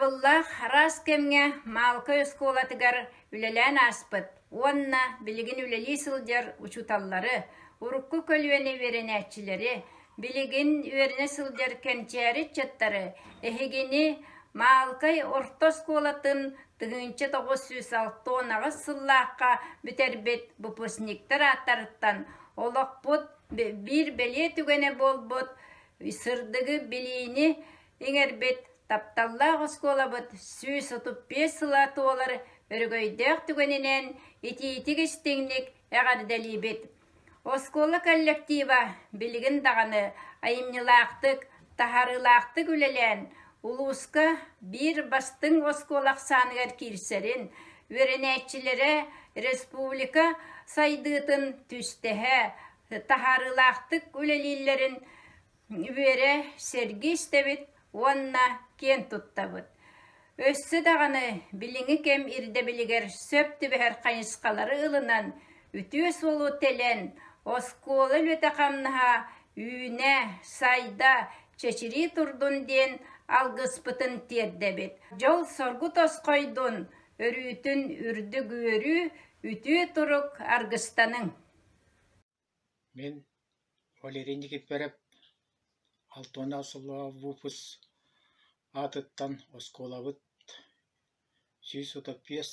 Табыллах рас кемге малкы өсколатыгар үлелән аспыт. Онна билигин үлели сылдер учуталлары, урукку көлүені веренәтчилери, билигин верене сылдер кенчәри чаттары, эхигини малкай ортос колатын тыгынчы 906 сыллаққа бүтербет бұпысниктер аттарыттан олақпыт bir беле түгене болбыт, сырдығы билиini еңербет тапталлақ осколабыт, сүйс 35 сылаты олар өргөйдәк түгенінен ити-итиг істеңнік әғардәлейбет. Оскола коллектива білігін дағаны айымнылақтық, тахарылақтық үлелен улуска bir бастың осколақ санығар кирсерін, өренәтчілері республика сайдыытын түстәһә, тахарылақтық үлелейлерін үбере серги істебет, онна кен тұттабыт. Өссі дағаны біліңі кем ирде білігер сөпті бәр қайысқалары ылынан үтіөс олу телен, осколы löte қамныға үйіне, сайда, чечири турдун ден алғыспытын тердебет. Жол соргу тосқойдун, өрүтін үрді гөрі үті тұрук арғыстаның. Мен Валерий Никифоров, Алтона Сулова Вупус атыттан осколабыт 135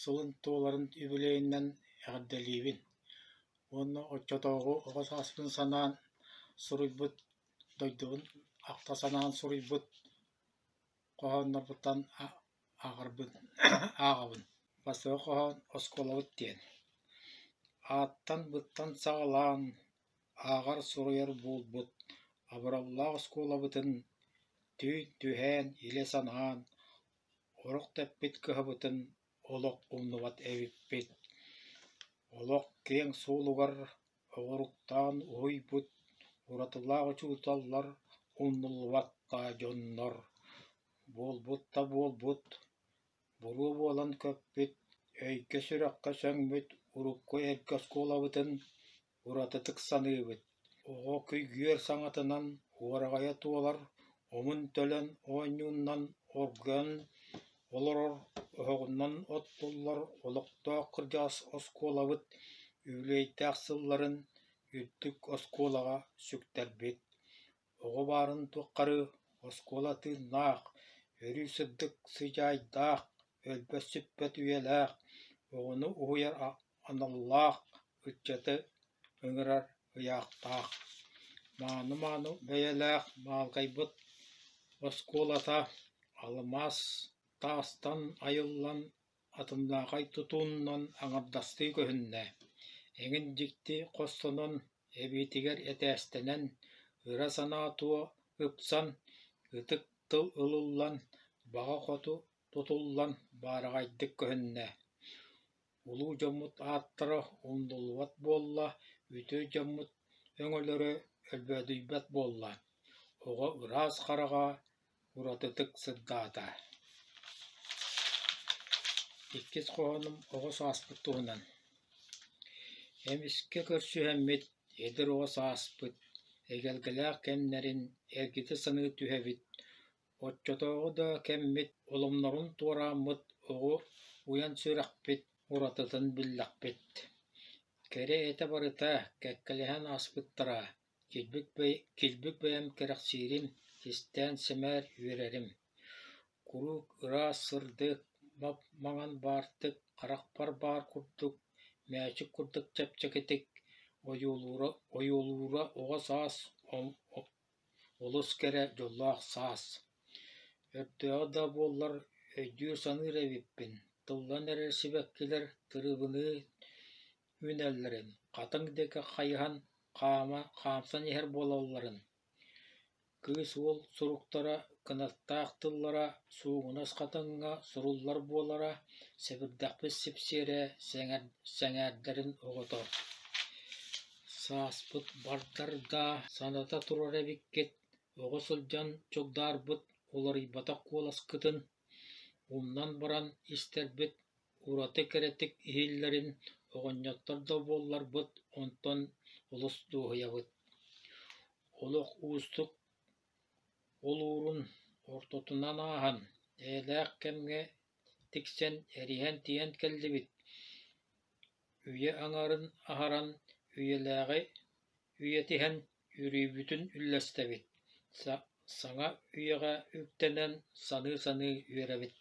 сылын толарын үбілейінен әғадделейбін. Оны отчотоғы оғыз аспын санаан сұрыйбыт, дойдығын ақта санаан сұрыйбыт, қоғаннарбыттан ағабын. Бастығы қоған осколабыт ден. Аттан бұттан сағалан, ағар сұрыйар болбыт, абыраллақ осколабытын түйін-түйән еле санаан, орақ тәппет көхабытын олық ұмныват әвіппет. Олық кең солуғар оғыруқтан ойбыт, ұратылағы чуғыталлар ұмнылватта жоннар. Болбыт та болбыт, бұру болан көппет, өйке сүраққа сөңмет, урукко әргі осколабытын ұратытық саныбыт. Оға күйгер саңатынан уарағая туалар, омын төлен ойнуыннан орған олар оғыннан оттулар олықта қыржас осколабыт үлейтәқ сылларын үттік осколаға сүктәрбет. Оға барын туққары осколаты нақ, өрі сырдық сыжайдақ, өлбәс сүппәт үйеләқ, оғыны ұғыяр аналлақ, үтчәті өңірар ұяқтақ. Маны бәйеләқ малғайбыт осколата алымас тастан айыллан атымнағай тұтуыннан аңырдасты көхінне. Әңін жікті қостынан әбетігер әтәстінен үра сана туы үпсан үтік тыл ұлылан баға қоту тұтулан барағайдық көхінне. Улу жомут аттыры ұндылуат болла, үті жомут өңілері өлбәдүйбәт болла. Оға ұраз қараға ұратытық сыддата. Иккес қоғаным оғыз аспыт туғынан. Әміске көрсі әммет едір оғыз аспыт, әгелгіләқ кәмнәрін әргеті сыны түйәбіт. Отчотоғы да кәммет олымнарын туарамыт оғы уян сөрәқпет, ұратытын білләқпет. Кәрі әті барыта кәккіліған аспыттыра, келбік бәйім кәрәқсерім, тестен сәмәр үйерерім. Құрук ұра сырдық, маған бартық, қарақпар бар күрдік, мәчік күрдік чәпчәкетік, ойолуыра оға саас, олыс кәрі жоллақ саас. Өрттіға да болар өйдіу саныр әвеппін, тылдан әрер себәккелер тұрыбыны үнәллерін, қатың декі қайған қамсан ехер болауларын. Кыз ол сұруқтара, кынаттақ тыллара, суғынас қатыңға сұрулар болара, сәбірдақпыз сепсері сәңәрдерін оғытыр. Сааспыт бардарда саната тұрар әбеккет, оғы сылжан чоғдар бұт, олар ибатақ қолас кытын, умнан баран истербет, ураты кәрәтік ихиллерін, оғыняттарда болар бұт, онтан ұлыс дуғыябыт. Олық уыстық олуырын ортотунан ахан, Eğlek kemge tiksen erihen tiyen kellibit. Üye anarın aharan üyeläge üyetihen ürübütün üllestebit. Sana üyege üktenen sanı üyerebit.